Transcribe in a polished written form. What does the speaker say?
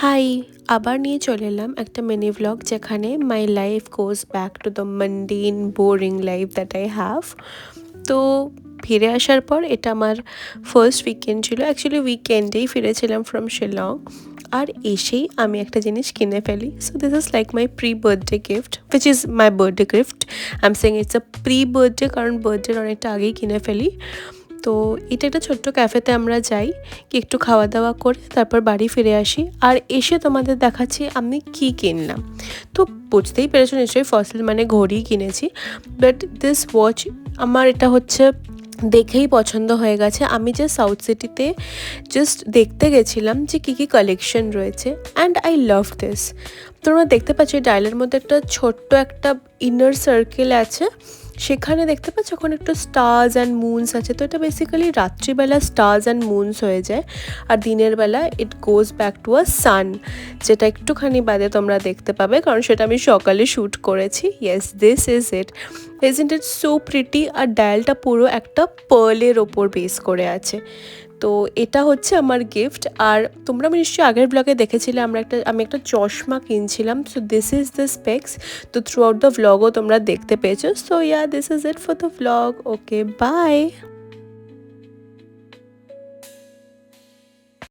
High, আবার নিয়ে চলে এলাম একটা মিনি ভ্লগ যেখানে my life goes back to the mundane boring life that I have. তো ফিরে আসার পর এটা আমার ফার্স্ট উইকেন্ড ছিল, অ্যাকচুয়ালি উইকেন্ডেই ফিরেছিলাম ফ্রম শিলং। আর এসেই আমি একটা জিনিস কিনে ফেলি। So this is like my pre birthday gift, which is my birthday gift. I am saying it's a pre birthday, কারণ বার্থডের অনেকটা আগেই কিনে ফেলি। তো এটা একটা ছোট্ট ক্যাফেতে আমরা যাই, কি একটু খাওয়া দাওয়া করে তারপর বাড়ি ফিরে আসি। আর এসে তোমাদের দেখাচ্ছি আমি কি কিনলাম। তো বুঝতেই পেরেছো নিশ্চয়ই, ফসিল মানে ঘড়ি কিনেছি। বাট দিস ওয়াচ আমার এটা হচ্ছে দেখেই পছন্দ হয়ে গেছে। আমি যে সাউথ সিটিতে জাস্ট দেখতে গেছিলাম যে কী কী কালেকশন রয়েছে, অ্যান্ড আই লাভ দিস। তোমরা দেখতে পাচ্ছ এই ডায়ালের মধ্যে একটা ছোট্ট একটা ইনার সার্কেল আছে, সেখানে দেখতে পাচ্ছ ওখানে একটু স্টার্স অ্যান্ড মুনস আছে। তো এটা বেসিক্যালি রাত্রিবেলা স্টার্স অ্যান্ড মুনস হয়ে যায়, আর দিনের বেলা ইট গোজ ব্যাক টু আ সান, যেটা একটুখানি বাদে তোমরা দেখতে পাবে, কারণ সেটা আমি সকালে শ্যুট করেছি। Yes, this is it. Isn't it so pretty? আর ডায়ালটা পুরো একটা পার্লের ওপর বেস করে আছে। তো এটা হচ্ছে আমার গিফট। আর তোমরা নিশ্চয়ই আগের ব্লগে দেখেছিলে আমি একটা চশমা কিনছিলাম। So this is the specs. তো থ্রু আউট দ্য ভ্লগও তোমরা দেখতে পেয়েছো। So yeah, this is it for the vlog. Okay, by.